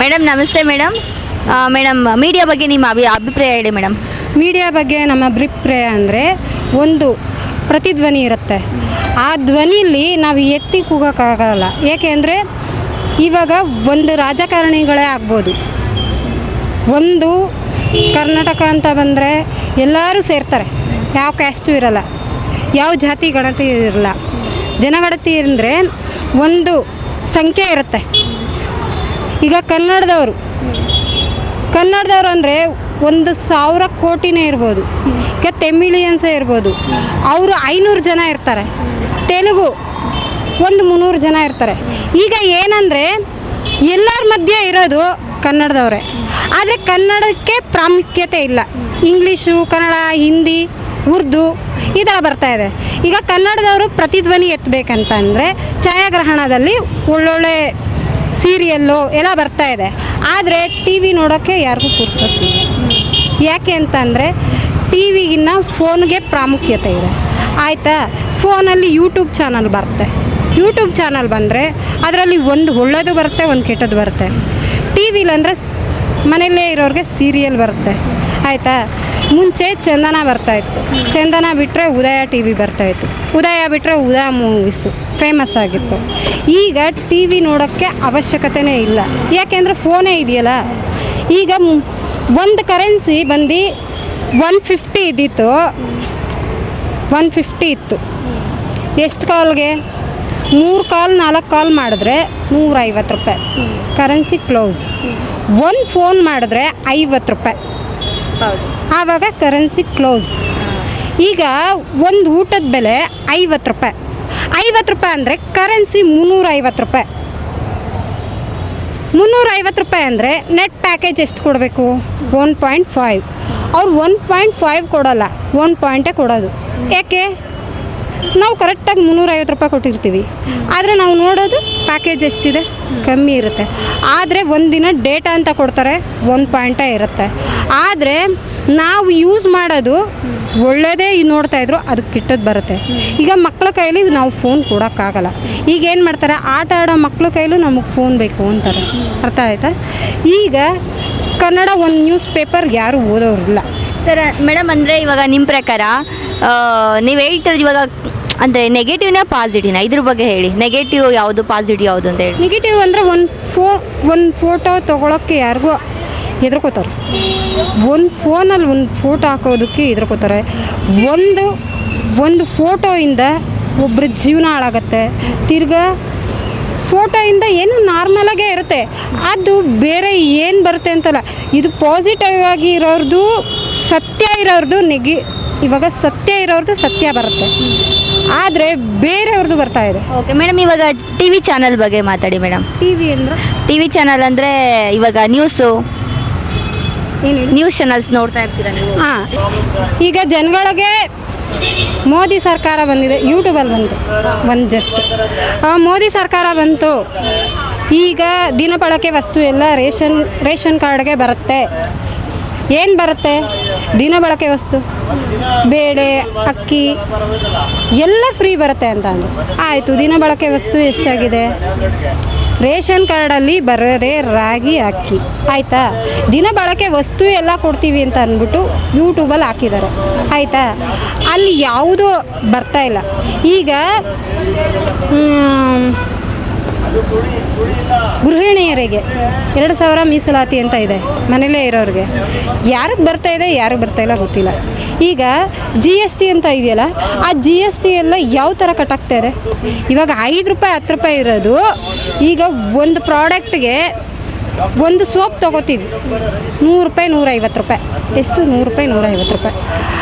Madam ನಮಸ್ತೆ madam. Media ಬಗ್ಗೆ ನಿಮ್ಮ ಅಭಿಪ್ರಾಯ ಹೇಳಿ ಮೇಡಮ್. ಮೀಡಿಯಾ ಬಗ್ಗೆ ನಮ್ಮ ಅಭಿಪ್ರಾಯ ಅಂದರೆ, ಒಂದು ಪ್ರತಿಧ್ವನಿ ಇರುತ್ತೆ. ಆ ಧ್ವನಿಲಿ ನಾವು ಎತ್ತಿ ಕೂಗೋಕ್ಕಾಗಲ್ಲ. ಏಕೆ ಅಂದರೆ ಇವಾಗ ಒಂದು ರಾಜಕಾರಣಿಗಳೇ ಆಗ್ಬೋದು, ಒಂದು ಕರ್ನಾಟಕ ಅಂತ ಬಂದರೆ ಎಲ್ಲರೂ ಸೇರ್ತಾರೆ, ಯಾವ ಕ್ಯಾಸ್ಟು ಇರಲ್ಲ, ಯಾವ ಜಾತಿ ಗಣತಿ ಇರಲ್ಲ. ಜನಗಣತಿ ಅಂದರೆ ಒಂದು ಸಂಖ್ಯೆ ಇರುತ್ತೆ. ಈಗ ಕನ್ನಡದವರು ಅಂದರೆ 1,000 ಕೋಟಿನೇ ಇರ್ಬೋದು. ಈಗ ತಮಿಳಿಯನ್ಸೇ ಇರ್ಬೋದು, ಅವರು 500 ಜನ ಇರ್ತಾರೆ. ತೆಲುಗು 300 ಜನ ಇರ್ತಾರೆ. ಈಗ ಏನಂದರೆ ಎಲ್ಲರ ಮಧ್ಯೆ ಇರೋದು ಕನ್ನಡದವರೇ, ಆದರೆ ಕನ್ನಡಕ್ಕೆ ಪ್ರಾಮುಖ್ಯತೆ ಇಲ್ಲ. ಇಂಗ್ಲೀಷು, ಕನ್ನಡ, ಹಿಂದಿ, ಉರ್ದು ಈ ಥರ ಬರ್ತಾಯಿದೆ. ಈಗ ಕನ್ನಡದವರು ಪ್ರತಿಧ್ವನಿ ಎತ್ತಬೇಕಂತಂದರೆ ಛಾಯಾಗ್ರಹಣದಲ್ಲಿ ಒಳ್ಳೊಳ್ಳೆ ಸೀರಿಯಲ್ಲು ಎಲ್ಲ ಬರ್ತಾಯಿದೆ. ಆದರೆ ಟಿ ವಿ ನೋಡೋಕ್ಕೆ ಯಾರಿಗೂ ಪುರ್ಸೊತ್ತಿಲ್ಲ. ಯಾಕೆ ಅಂತಂದರೆ ಟಿ ವಿಗಿನ್ನ ಫೋನ್ಗೆ ಪ್ರಾಮುಖ್ಯತೆ ಇದೆ. ಆಯಿತಾ, ಫೋನಲ್ಲಿ ಯೂಟ್ಯೂಬ್ ಚಾನಲ್ ಬರುತ್ತೆ. ಯೂಟ್ಯೂಬ್ ಚಾನಲ್ ಬಂದರೆ ಅದರಲ್ಲಿ ಒಂದು ಒಳ್ಳೆಯದು ಬರುತ್ತೆ, ಒಂದು ಕೆಟ್ಟದ್ದು ಬರುತ್ತೆ. ಟಿ ವಿಲಂದರೆ ಮನೆಯಲ್ಲೇ ಇರೋರಿಗೆ ಸೀರಿಯಲ್ ಬರುತ್ತೆ. ಆಯಿತಾ, ಮುಂಚೆ ಚಂದನ ಬರ್ತಾಯಿತ್ತು. ಚಂದನ ಬಿಟ್ಟರೆ ಉದಯ ಟಿ ವಿ ಬರ್ತಾಯಿತ್ತು. ಉದಯ ಬಿಟ್ಟರೆ ಉದಯ ಮೂವೀಸು ಫೇಮಸ್ ಆಗಿತ್ತು. ಈಗ ಟಿ ವಿ ನೋಡೋಕ್ಕೆ ಅವಶ್ಯಕತೆಯೇ ಇಲ್ಲ. ಯಾಕೆಂದರೆ ಫೋನೇ ಇದೆಯಲ್ಲ. ಈಗ ಒಂದು ಕರೆನ್ಸಿ ಬಂದು 150 ಇದ್ದಿತ್ತು, 150 ಇತ್ತು. ಎಷ್ಟು ಕಾಲ್ಗೆ? 3 ಕಾಲ್ 4 ಕಾಲ್ ಮಾಡಿದ್ರೆ 150 ರೂಪಾಯಿ ಕರೆನ್ಸಿ ಕ್ಲೋಸ್. ಒಂದು ಫೋನ್ ಮಾಡಿದ್ರೆ 50 ರೂಪಾಯಿ, ಆವಾಗ ಕರೆನ್ಸಿ ಕ್ಲೋಸ್. ಈಗ ಒಂದು ಊಟದ ಬೆಲೆ 50 ರೂಪಾಯಿ. 50 ರೂಪಾಯಿ ಅಂದರೆ ಕರೆನ್ಸಿ 350 ರೂಪಾಯಿ. 350 ರೂಪಾಯಿ ಅಂದರೆ ನೆಟ್ ಪ್ಯಾಕೇಜ್ ಎಷ್ಟು ಕೊಡಬೇಕು? 1.5. ಅವ್ರು 1.5 ಕೊಡೋಲ್ಲ, 1 ಪಾಯಿಂಟೇ ಕೊಡೋದು. ಏಕೆ? ನಾವು ಕರೆಕ್ಟಾಗಿ 350 ರೂಪಾಯಿ ಕೊಟ್ಟಿರ್ತೀವಿ, ಆದರೆ ನಾವು ನೋಡೋದು ಪ್ಯಾಕೇಜ್ ಎಷ್ಟಿದೆ, ಕಮ್ಮಿ ಇರುತ್ತೆ. ಆದರೆ ಒಂದಿನ ಡೇಟಾ ಅಂತ ಕೊಡ್ತಾರೆ, 1 ಪಾಯಿಂಟೇ ಇರುತ್ತೆ. ಆದರೆ ನಾವು ಯೂಸ್ ಮಾಡೋದು ಒಳ್ಳೆಯದೇ ನೋಡ್ತಾಯಿದ್ರು, ಅದಕ್ಕೆ ಕೆಟ್ಟದ್ದು ಬರುತ್ತೆ. ಈಗ ಮಕ್ಕಳ ಕೈಲಿ ನಾವು ಫೋನ್ ಕೊಡೋಕ್ಕಾಗಲ್ಲ. ಈಗ ಏನು ಮಾಡ್ತಾರೆ, ಆಟ ಆಡೋ ಮಕ್ಕಳ ಕೈಲೂ ನಮಗೆ ಫೋನ್ ಬೇಕು ಅಂತಾರೆ. ಅರ್ಥ ಆಯ್ತಾ? ಈಗ ಕನ್ನಡ ಒಂದು ನ್ಯೂಸ್ ಪೇಪರ್ ಯಾರೂ ಓದೋರಿಲ್ಲ. ಸರ್ ಮೇಡಮ್, ಅಂದರೆ ಇವಾಗ ನಿಮ್ಮ ಪ್ರಕಾರ ನೀವು ಹೇಳ್ತಿರೋದು ಇವಾಗ ಅಂದರೆ ನೆಗೆಟಿವ್ನ ಪಾಸಿಟಿವ್ನ, ಇದ್ರ ಬಗ್ಗೆ ಹೇಳಿ. ನೆಗೆಟಿವ್ ಯಾವುದು, ಪಾಸಿಟಿವ್ ಯಾವುದು ಅಂತ ಹೇಳಿ. ನೆಗೆಟಿವ್ ಅಂದರೆ ಒಂದು ಫೋಟೋ ತೊಗೊಳಕ್ಕೆ ಯಾರಿಗೂ ಹೆದರ್ಕೋತಾರೆ. ಒಂದು ಫೋನಲ್ಲಿ ಒಂದು ಫೋಟೋ ಹಾಕೋದಕ್ಕೆ ಹೆದರ್ಕೋತಾರೆ. ಒಂದು ಫೋಟೋಯಿಂದ ಒಬ್ಬರ ಜೀವನ ಹಾಳಾಗತ್ತೆ. ತಿರ್ಗಾ ಫೋಟೋಯಿಂದ ಏನು ನಾರ್ಮಲಾಗೇ ಇರುತ್ತೆ, ಅದು ಬೇರೆ ಏನು ಬರುತ್ತೆ ಅಂತಲ್ಲ. ಇದು ಪಾಸಿಟಿವ್ ಆಗಿ ಇರೋರ್ದು, ಸತ್ಯ ಇರೋರ್ದು ಇವಾಗ ಸತ್ಯ ಇರೋರ್ದು ಸತ್ಯ ಬರುತ್ತೆ, ಆದರೆ ಬೇರೆಯವ್ರದ್ದು ಬರ್ತಾ ಇದೆ. ಓಕೆ ಮೇಡಮ್, ಇವಾಗ ಟಿ ವಿ ಚಾನಲ್ ಬಗ್ಗೆ ಮಾತಾಡಿ ಮೇಡಮ್. ಟಿ ವಿ ಚಾನಲ್ ಅಂದರೆ ಇವಾಗ ನ್ಯೂಸ್ ಚಾನಲ್ಸ್ ನೋಡ್ತಾ ಇರ್ತೀರಾ ನೀವು? ಹಾಂ, ಈಗ ಜನಗಳಿಗೆ ಮೋದಿ ಸರ್ಕಾರ ಬಂದಿದೆ, ಯೂಟ್ಯೂಬಲ್ಲಿ ಬಂತು ಜಸ್ಟ್ ಮೋದಿ ಸರ್ಕಾರ ಬಂತು. ಈಗ ದಿನಬಳಕೆ ವಸ್ತು ಎಲ್ಲ ರೇಷನ್ ಕಾರ್ಡ್ಗೆ ಬರುತ್ತೆ. ಏನು ಬರುತ್ತೆ? ದಿನಬಳಕೆ ವಸ್ತು, ಬೇಳೆ, ಅಕ್ಕಿ ಎಲ್ಲ ಫ್ರೀ ಬರುತ್ತೆ ಅಂತ ಅಂದರು. ಆಯಿತು, ದಿನಬಳಕೆ ವಸ್ತು ಎಷ್ಟಾಗಿದೆ? ರೇಷನ್ ಕಾರ್ಡಲ್ಲಿ ಬರೋದೇ ರಾಗಿ, ಅಕ್ಕಿ. ಆಯಿತಾ, ದಿನಬಳಕೆ ವಸ್ತು ಎಲ್ಲ ಕೊಡ್ತೀವಿ ಅಂತ ಅಂದ್ಬಿಟ್ಟು ಯೂಟ್ಯೂಬಲ್ಲಿ ಹಾಕಿದ್ದಾರೆ. ಆಯಿತಾ, ಅಲ್ಲಿ ಯಾವುದೂ ಬರ್ತಾಯಿಲ್ಲ. ಈಗ ಗೃಹಿಣಿಯರಿಗೆ 2,000 ಮೀಸಲಾತಿ ಅಂತ ಇದೆ, ಮನೇಲೇ ಇರೋರಿಗೆ. ಯಾರಿಗೆ ಬರ್ತಾಯಿದೆ, ಯಾರಿಗೆ ಬರ್ತಾಯಿಲ್ಲ ಗೊತ್ತಿಲ್ಲ. ಈಗ GST ಅಂತ ಇದೆಯಲ್ಲ, ಆ GST ಎಲ್ಲ ಯಾವ ಥರ ಕಟ್ಟಾಗ್ತಾ ಇದೆ. ಇವಾಗ 5 ರೂಪಾಯಿ 10 ರೂಪಾಯಿ ಇರೋದು, ಈಗ ಒಂದು ಪ್ರಾಡಕ್ಟ್ಗೆ ಒಂದು ಸೋಪ್ ತೊಗೋತೀವಿ 100 ರೂಪಾಯಿ 150 ರೂಪಾಯಿ. ಎಷ್ಟು? 100 ರೂಪಾಯಿ 150 ರೂಪಾಯಿ.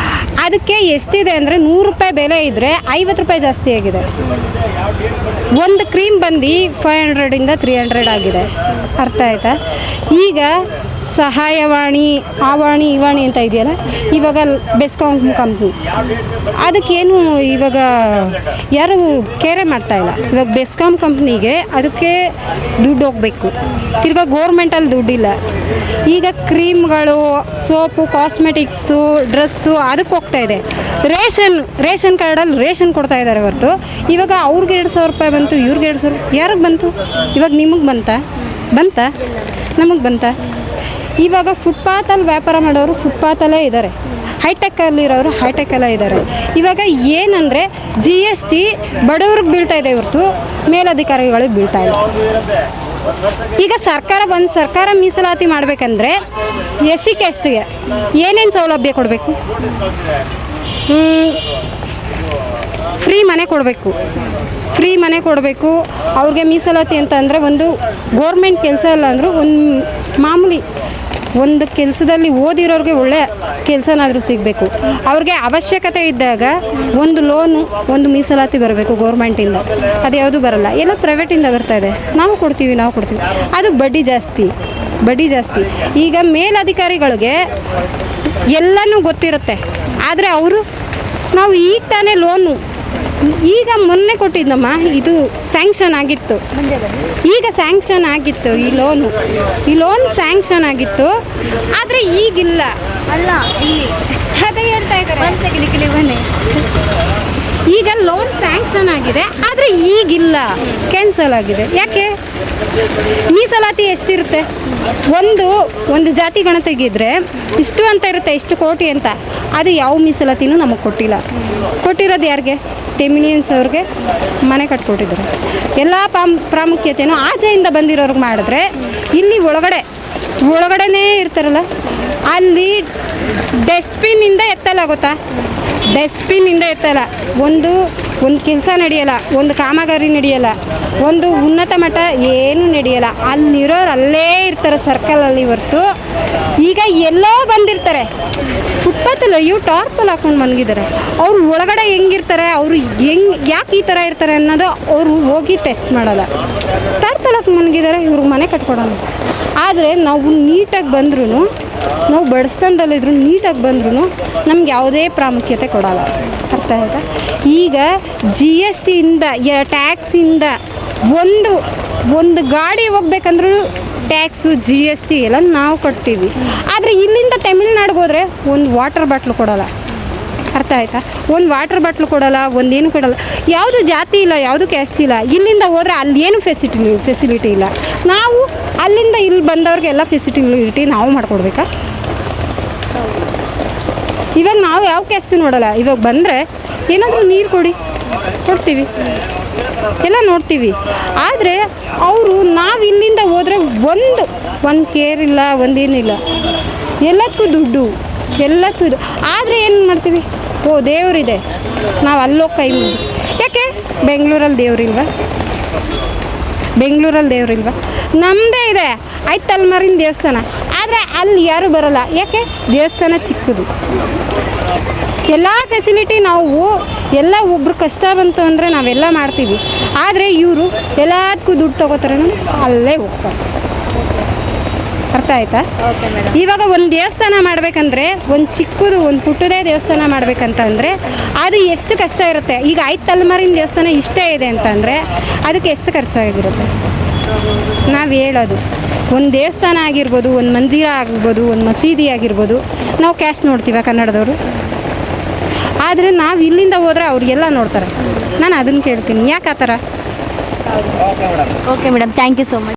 ಅದಕ್ಕೆ ಎಷ್ಟಿದೆ ಅಂದರೆ 100 ರೂಪಾಯಿ ಬೆಲೆ ಇದ್ದರೆ 50 ರೂಪಾಯಿ ಜಾಸ್ತಿ ಆಗಿದೆ. ಒಂದು ಕ್ರೀಮ್ ಬಂದು 500 300 ಆಗಿದೆ. ಅರ್ಥ ಆಯ್ತಾ? ಈಗ ಸಹಾಯವಾಣಿ, ಆವಾಣಿ, ಇವಾಣಿ ಅಂತ ಇದೆಯಲ್ಲ, ಇವಾಗ ಬೆಸ್ಕಾಂ ಕಂಪ್ನಿ, ಅದಕ್ಕೇನು ಇವಾಗ ಯಾರು ಕೇರೆ ಮಾಡ್ತಾಯಿಲ್ಲ. ಇವಾಗ ಬೆಸ್ಕಾಂ ಕಂಪ್ನಿಗೆ ಅದಕ್ಕೆ ದುಡ್ಡು ಹೋಗಬೇಕು, ತಿರ್ಗಾ ಗೋರ್ಮೆಂಟಲ್ಲಿ ದುಡ್ಡಿಲ್ಲ. ಈಗ ಕ್ರೀಮ್ಗಳು, ಸೋಪು, ಕಾಸ್ಮೆಟಿಕ್ಸು, ಡ್ರೆಸ್ಸು ಅದಕ್ಕೆ ಹೋಗ್ತಾಯಿದೆ. ರೇಷನ್ ಕಾರ್ಡಲ್ಲಿ ರೇಷನ್ ಕೊಡ್ತಾ ಇದ್ದಾರೆ ಹೊರತು ಇವಾಗ ಅವ್ರಿಗೆ 2,000 ರೂಪಾಯಿ ಬಂತು, ಇವ್ರಿಗೆ 2,000. ಯಾರಿಗೆ ಬಂತು? ಇವಾಗ ನಿಮಗೆ ಬಂತಾ? ಬಂತ ನಮಗೆ ಬಂತ? ಇವಾಗ ಫುಟ್ಪಾತಲ್ಲಿ ವ್ಯಾಪಾರ ಮಾಡೋರು ಫುಟ್ಪಾತಲ್ಲೇ ಇದ್ದಾರೆ, ಹೈಟೆಕ್ಕಲ್ಲಿರೋರು ಹೈಟೆಕ್ಕಲ್ಲೇ ಇದ್ದಾರೆ. ಇವಾಗ ಏನಂದರೆ GST ಬಡವ್ರಿಗೆ ಬೀಳ್ತಾ ಇದೆ ಹೊರತು ಮೇಲಧಿಕಾರಿಗಳಿಗೆ ಬೀಳ್ತಾ ಇಲ್ಲ. ಈಗ ಸರ್ಕಾರ ಮೀಸಲಾತಿ ಮಾಡಬೇಕಂದ್ರೆ SC ಕ್ಯಾಸ್ಟ್ಗೆ ಏನೇನು ಸೌಲಭ್ಯ ಕೊಡಬೇಕು? ಫ್ರೀ ಮನೆ ಕೊಡಬೇಕು. ಅವ್ರಿಗೆ ಮೀಸಲಾತಿ ಅಂತ ಅಂದರೆ ಒಂದು ಗೋರ್ಮೆಂಟ್ ಕೆಲಸ ಇಲ್ಲ ಅಂದರೂ ಒಂದು ಮಾಮೂಲಿ ಒಂದು ಕೆಲಸದಲ್ಲಿ ಓದಿರೋರಿಗೆ ಒಳ್ಳೆಯ ಕೆಲಸನಾದರೂ ಸಿಗಬೇಕು. ಅವ್ರಿಗೆ ಅವಶ್ಯಕತೆ ಇದ್ದಾಗ ಒಂದು ಲೋನು, ಒಂದು ಮೀಸಲಾತಿ ಬರಬೇಕು ಗೌರ್ಮೆಂಟಿಂದ. ಅದು ಯಾವುದು ಬರಲ್ಲ, ಎಲ್ಲ ಪ್ರೈವೇಟಿಂದ ಬರ್ತಾಯಿದೆ. ನಾವು ಕೊಡ್ತೀವಿ. ಅದು ಬಡ್ಡಿ ಜಾಸ್ತಿ. ಈಗ ಮೇಲಧಿಕಾರಿಗಳಿಗೆ ಎಲ್ಲನೂ ಗೊತ್ತಿರುತ್ತೆ, ಆದರೆ ಅವರು ನಾವು ಈಗ ತಾನೇ ಲೋನು ಈಗ ಮೊನ್ನೆ ಕೊಟ್ಟಿದ್ದಮ್ಮ, ಇದು ಸ್ಯಾಂಕ್ಷನ್ ಆಗಿತ್ತು. ಈಗ ಸ್ಯಾಂಕ್ಷನ್ ಆಗಿತ್ತು ಈ ಲೋನ್ ಸ್ಯಾಂಕ್ಷನ್ ಆಗಿತ್ತು, ಆದರೆ ಈಗಿಲ್ಲ. ಅಲ್ಲ, ಅದೇ ಹೇಳ್ತಾ ಇದ್ದಾರೆ. ಬನ್ನಿ. ಈಗ ಲೋನ್ ಸ್ಯಾಂಕ್ಷನ್ ಆಗಿದೆ, ಆದರೆ ಈಗಿಲ್ಲ, ಕ್ಯಾನ್ಸಲ್ ಆಗಿದೆ. ಯಾಕೆ? ಮೀಸಲಾತಿ ಎಷ್ಟಿರುತ್ತೆ? ಒಂದು ಜಾತಿ ಗಣತಿಗಿದ್ರೆ ಇಷ್ಟು ಅಂತ ಇರುತ್ತೆ, ಇಷ್ಟು ಕೋಟಿ ಅಂತ. ಅದು ಯಾವ ಮೀಸಲಾತಿನೂ ನಮಗೆ ಕೊಟ್ಟಿರೋದು ಯಾರಿಗೆ? ತೆಮಿಲಿಯನ್ಸ್ ಅವ್ರಿಗೆ ಮನೆ ಕಟ್ಕೊಟ್ಟಿದ್ರು. ಎಲ್ಲ ಪ್ರಾಮುಖ್ಯತೆಯೂ ಆಚೆಯಿಂದ ಬಂದಿರೋರ್ಗೆ ಮಾಡಿದ್ರೆ, ಇಲ್ಲಿ ಒಳಗಡೆನೇ ಇರ್ತಾರಲ್ಲ, ಅಲ್ಲಿ ಡಸ್ಟ್ಬಿನ್ನಿಂದ ಎತ್ತಲಾಗುತ್ತಾ? ಒಂದು ಕೆಲಸ ನಡೆಯಲ್ಲ, ಒಂದು ಕಾಮಗಾರಿ ನಡೆಯಲ್ಲ, ಒಂದು ಉನ್ನತ ಮಟ್ಟ ಏನೂ ನಡೆಯಲ್ಲ. ಅಲ್ಲಿರೋರು ಅಲ್ಲೇ ಇರ್ತಾರೆ ಸರ್ಕಲಲ್ಲಿ ಹೊರ್ತು. ಈಗ ಎಲ್ಲೋ ಬಂದಿರ್ತಾರೆ ಫುಟ್ಪಾತಲ್ಲಿ, ಟಾರ್ಪಲ್ ಹಾಕೊಂಡು ಮಲಗಿದ್ದಾರೆ. ಅವ್ರು ಒಳಗಡೆ ಹೆಂಗಿರ್ತಾರೆ, ಅವರು ಯಾಕೆ ಈ ಥರ ಇರ್ತಾರೆ ಅನ್ನೋದು ಅವರು ಹೋಗಿ ಟೆಸ್ಟ್ ಮಾಡಲ್ಲ. ಟಾರ್ಪಲ್ ಹಾಕಿ ಮಲಗಿದ್ದಾರೆ, ಇವ್ರಿಗೆ ಮನೆ ಕಟ್ಕೊಡೋಣ. ಆದರೆ ನಾವು ನೀಟಾಗಿ ಬಂದ್ರೂ, ನಾವು ಬಡಸ್ತನದಲ್ಲಿದ್ರು ನೀಟಾಗಿ ಬಂದ್ರೂ ನಮ್ಗೆ ಯಾವುದೇ ಪ್ರಾಮುಖ್ಯತೆ ಕೊಡಲ್ಲ. ಅರ್ಥ ಆಯ್ತಾ? ಈಗ GSTಯಿಂದ ಟ್ಯಾಕ್ಸಿಂದ ಒಂದು ಗಾಡಿ ಹೋಗ್ಬೇಕಂದ್ರೂ ಟ್ಯಾಕ್ಸು GST ಎಲ್ಲ ನಾವು ಕಟ್ತೀವಿ. ಆದರೆ ಇಲ್ಲಿಂದ ತಮಿಳ್ನಾಡಿಗೆ ಹೋದರೆ ಒಂದು ವಾಟರ್ ಬಾಟ್ಲು ಕೊಡೋಲ್ಲ. ಅರ್ಥ ಆಯ್ತಾ? ಒಂದು ವಾಟರ್ ಬಾಟ್ಲು ಕೊಡೋಲ್ಲ, ಒಂದೇನು ಕೊಡೋಲ್ಲ. ಯಾವುದು ಜಾತಿ ಇಲ್ಲ, ಯಾವುದು ಕ್ಯಾಸ್ಟ್ ಇಲ್ಲ. ಇಲ್ಲಿಂದ ಹೋದರೆ ಅಲ್ಲಿ ಏನು ಫೆಸಿಲಿಟಿ ಇಲ್ಲ. ನಾವು ಅಲ್ಲಿಂದ ಇಲ್ಲಿ ಬಂದವ್ರಿಗೆ ಎಲ್ಲ ಫೆಸಿಲಿಟಿ ನಾವು ಮಾಡಿಕೊಡ್ಬೇಕಾ? ಇವಾಗ ನಾವು ಯಾವ ಕ್ಯಾಸ್ಟು ನೋಡೋಲ್ಲ. ಇವಾಗ ಬಂದರೆ ಏನಾದರೂ ನೀರು ಕೊಡ್ತೀವಿ, ಎಲ್ಲ ನೋಡ್ತೀವಿ. ಆದರೆ ನಾವು ಇಲ್ಲಿಂದ ಹೋದರೆ ಒಂದು ಕೇರ್ ಇಲ್ಲ, ಒಂದೇನಿಲ್ಲ. ಎಲ್ಲದಕ್ಕೂ ದುಡ್ಡು. ಆದರೆ ಏನು ಮಾಡ್ತೀವಿ? ದೇವರಿದೆ, ನಾವು ಅಲ್ಲೋಗಿ ಕೈ ಮುಗಿ. ಯಾಕೆ? ಬೆಂಗಳೂರಲ್ಲಿ ದೇವರಿಲ್ವಾ? ನಮ್ಮದೇ ಇದೆ, 5 ತಲೆಮಾರಿನ ದೇವಸ್ಥಾನ. ಆದರೆ ಅಲ್ಲಿ ಯಾರೂ ಬರೋಲ್ಲ. ಯಾಕೆ? ದೇವಸ್ಥಾನ ಚಿಕ್ಕದು. ಎಲ್ಲ ಫೆಸಿಲಿಟಿ ನಾವು ಎಲ್ಲ ಒಬ್ರು ಕಷ್ಟ ಬಂತು ಅಂದರೆ ನಾವೆಲ್ಲ ಮಾಡ್ತೀವಿ. ಆದರೆ ಇವರು ಎಲ್ಲದಕ್ಕೂ ದುಡ್ಡು ತೊಗೋತಾರೆ, ಅಲ್ಲೇ ಹೋಗ್ತಾರೆ. ಅರ್ಥ ಆಯ್ತಾ? ಇವಾಗ ಒಂದು ದೇವಸ್ಥಾನ ಮಾಡಬೇಕಂದ್ರೆ, ಒಂದು ಚಿಕ್ಕದು ಒಂದು ಪುಟ್ಟದೇ ದೇವಸ್ಥಾನ ಮಾಡಬೇಕಂತಂದರೆ ಅದು ಎಷ್ಟು ಕಷ್ಟ ಇರುತ್ತೆ. ಈಗ 5 ತಲೆಮಾರಿನ ದೇವಸ್ಥಾನ ಇಷ್ಟೇ ಇದೆ ಅಂತಂದರೆ ಅದಕ್ಕೆ ಎಷ್ಟು ಖರ್ಚಾಗಿರುತ್ತೆ? ನಾವು ಹೇಳೋದು ಒಂದು ದೇವಸ್ಥಾನ ಆಗಿರ್ಬೋದು, ಒಂದು ಮಂದಿರ ಆಗಿರ್ಬೋದು, ಒಂದು ಮಸೀದಿ ಆಗಿರ್ಬೋದು, ನಾವು ಕ್ಯಾಶ್ ನೋಡ್ತೀವ ಕನ್ನಡದವರು. ಆದರೆ ನಾವು ಇಲ್ಲಿಂದ ಹೋದರೆ ಅವ್ರಿಗೆಲ್ಲ ನೋಡ್ತಾರೆ. ನಾನು ಅದನ್ನು ಕೇಳ್ತೀನಿ, ಯಾಕೆ ಆ ಥರ? Okay madam, thank you so much.